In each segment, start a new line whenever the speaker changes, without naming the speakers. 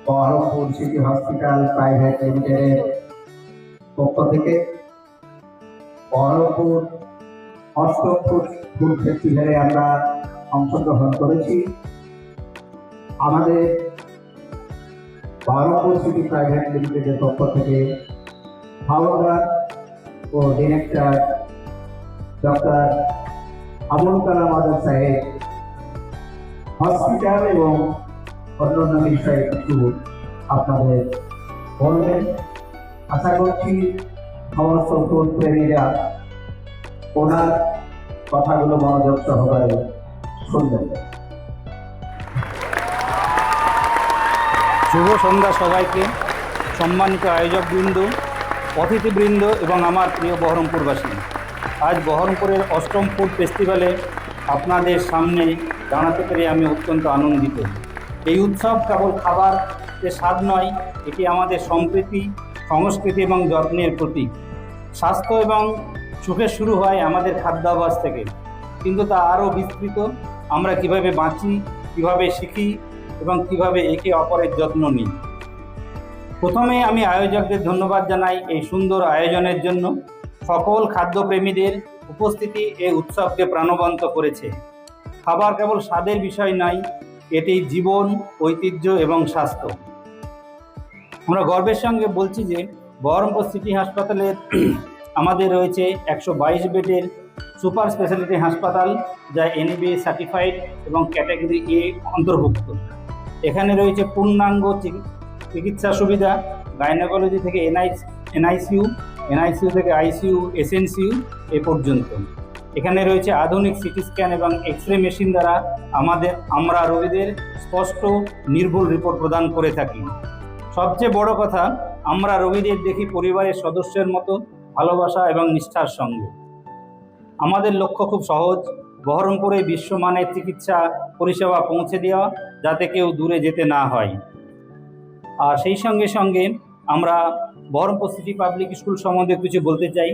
Baharampur city hospital private লিমিটেডের পক্ষ থেকে বহরমপুর অষ্টম ফুড ফেস্টিভ্যালে আমরা অংশগ্রহণ করেছি। আমাদের বহরমপুর সিটি প্রাইভেট লিমিটেডের পক্ষ থেকে ফাউন্ডার ও ডিরেক্টর ডক্টর আবুল কালাম আজাদ সাহেব হসপিটাল এবং অন্যান্য বিষয়ে কিছু আপনাদের বলবেন। আশা করছি সমস্ত ফুড প্রেমীরা ওনার কথাগুলো মনোযোগ সহকারে শুনবেন।
শুভ সন্ধ্যা সবাইকে, সম্মানিত আয়োজকবৃন্দ, অতিথিবৃন্দ এবং আমার প্রিয় বহরমপুরবাসী। আজ বহরমপুরের অষ্টম ফুড ফেস্টিভ্যালে আপনাদের সামনে দাঁড়াতে পেরে আমি অত্যন্ত আনন্দিত। এই উৎসব কেবল খাবারের স্বাদ নয়, এটি আমাদের সম্প্রীতি, সংস্কৃতি এবং যত্নের প্রতীক। স্বাস্থ্য এবং সুখের শুরু হয় আমাদের খাদ্যাভ্যাস থেকে, কিন্তু তা আরও বিস্তৃত। আমরা কিভাবে বাঁচি, কিভাবে শিখি এবং কিভাবে একে অপরের যত্ন নিই। প্রথমে আমি আয়োজকদের ধন্যবাদ জানাই এই সুন্দর আয়োজনের জন্য। সকল খাদ্যপ্রেমীদের উপস্থিতি এই উৎসবকে প্রাণবন্ত করেছে। খাবার কেবল স্বাদের বিষয় নয়, এটি জীবন, ঐতিহ্য এবং স্বাস্থ্য। আমরা গর্বের সঙ্গে বলছি যে বহরমপুর সিটি হাসপাতালের আমাদের রয়েছে 122 বেডের সুপার স্পেশালিটি হাসপাতাল, যা NABA সার্টিফাইড এবং ক্যাটাগরি A অন্তর্ভুক্ত। এখানে রয়েছে পূর্ণাঙ্গ চিকিৎসা সুবিধা, গাইনোকোলজি থেকে NICU থেকে ICU, SNCU এ পর্যন্ত। এখানে রয়েছে আধুনিক সিটি স্ক্যান এবং এক্সরে মেশিন দ্বারা আমরা রোগীদের স্পষ্ট নির্ভুল রিপোর্ট প্রদান করে থাকি। সবচেয়ে বড় কথা, আমরা রোগীদের দেখি পরিবারের সদস্যের মতো ভালোবাসা এবং নিষ্ঠার সঙ্গে। আমাদের লক্ষ্য খুব সহজ, বহরমপুরে বিশ্বমানের চিকিৎসা পরিষেবা পৌঁছে দেওয়া, যাতে কেউ দূরে যেতে না হয়। আর সেই সঙ্গে সঙ্গে আমরা বহরমপুর সিটি পাবলিক স্কুল সম্বন্ধে কিছু বলতে চাই।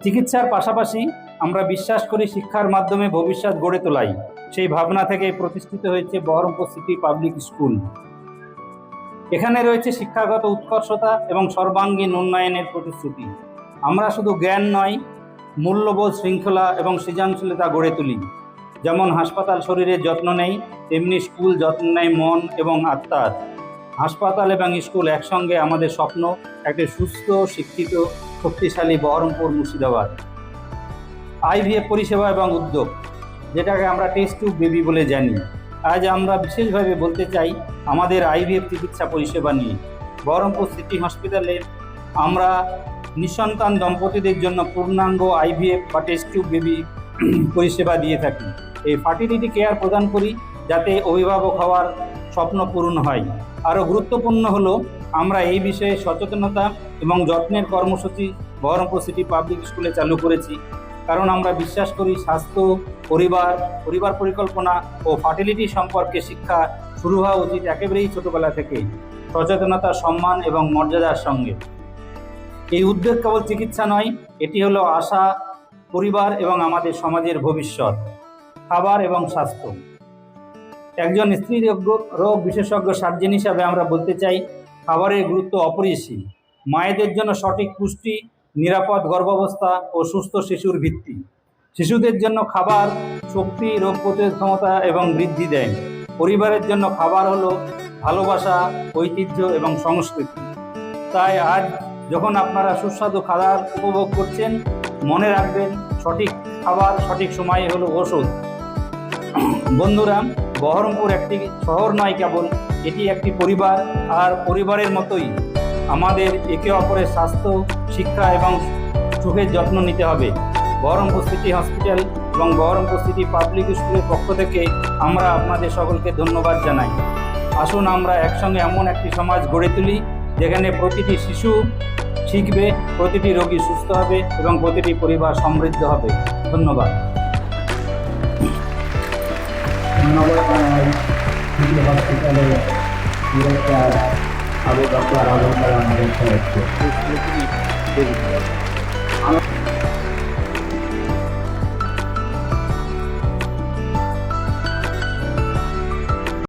চিকিৎসার পাশাপাশি আমরা বিশ্বাস করি শিক্ষার মাধ্যমে ভবিষ্যৎ গড়ে তোলাই। সেই ভাবনা থেকে প্রতিষ্ঠিত হয়েছে বহরমপুর সিটি পাবলিক স্কুল। এখানে রয়েছে শিক্ষাগত উৎকর্ষতা এবং সর্বাঙ্গীন উন্নয়নের প্রতিশ্রুতি। আমরা শুধু জ্ঞান নয়, মূল্যবোধ, শৃঙ্খলা এবং সৃজনশীলতা গড়ে তুলি। যেমন হাসপাতাল শরীরের যত্ন নেই, তেমনি স্কুল যত্ন নেয় মন এবং আত্মার। হাসপাতাল এবং স্কুল একসঙ্গে আমাদের স্বপ্ন, একটি সুস্থ, শিক্ষিত, শক্তিশালী বহরমপুর মুর্শিদাবাদ। IVF পরিষেবা এবং উদ্যোগ, যেটাকে আমরা টেস্ট টিউব বেবি বলে জানি। আজ আমরা বিশেষভাবে বলতে চাই আমাদের IVF চিকিৎসা পরিষেবা নিয়ে। বহরমপুর সিটি হসপিটালে আমরা নিঃসন্তান দম্পতিদের জন্য পূর্ণাঙ্গ IVF বা টেস্ট টিউব বেবি পরিষেবা দিয়ে থাকি। এই ফার্টিলিটি কেয়ার প্রদান করি যাতে অভিভাবক হওয়ার স্বপ্ন পূরণ হয়। আরও গুরুত্বপূর্ণ হলো, আমরা এই বিষয়ে সচেতনতা এবং যত্নের কর্মসূচি বহরমপুর সিটি পাবলিক স্কুলে চালু করেছি। কারণ আমরা বিশ্বাস করি স্বাস্থ্য, পরিবার পরিকল্পনা ও ফার্টিলিটি সম্পর্কে শিক্ষা শুরু হওয়া উচিত একেবারেই ছোটোবেলা থেকে, সচেতনতা, সম্মান এবং মর্যাদার সঙ্গে। এই উদ্যোগ কেবল চিকিৎসা নয়, এটি হলো আশা, পরিবার এবং আমাদের সমাজের ভবিষ্যৎ। খাবার এবং স্বাস্থ্য, একজন স্ত্রী রোগ বিশেষজ্ঞ সার্জন হিসাবে আমরা বলতে চাই খাবারের গুরুত্ব অপরিসীম। মায়েদের জন্য সঠিক পুষ্টি, নিরাপদ গর্ভাবস্থা ও সুস্থ শিশুর ভিত্তি। শিশুদের জন্য খাবার শক্তি, রোগ প্রতিরোধ ক্ষমতা এবং বৃদ্ধি দেয়। পরিবারের জন্য খাবার হলো ভালোবাসা, ঐতিহ্য এবং সংস্কৃতি। তাই আজ যখন আপনারা সুস্বাদু খাবার উপভোগ করছেন, মনে রাখবেন সঠিক খাবার সঠিক সময়ে হলো ওষুধ। বন্ধুরা, বহরমপুর একটি শহর নয় কেবল, এটি একটি পরিবার। আর পরিবারের মতোই আমাদের একে অপরের স্বাস্থ্য, শিক্ষা এবং সুখের যত্ন নিতে হবে। বহরমপুর সিটি হসপিটাল এবং বহরমপুর সিটি পাবলিক স্কুলের পক্ষ থেকে আমরা আপনাদের সকলকে ধন্যবাদ জানাই। আসুন আমরা একসঙ্গে এমন একটি সমাজ গড়ে তুলি যেখানে প্রতিটি শিশু শিখবে, প্রতিটি রোগী সুস্থ হবে এবং প্রতিটি পরিবার সমৃদ্ধ হবে। ধন্যবাদ।
হসপিটালের ডিরেক্টর আবু বকর আজম সাহেবকে।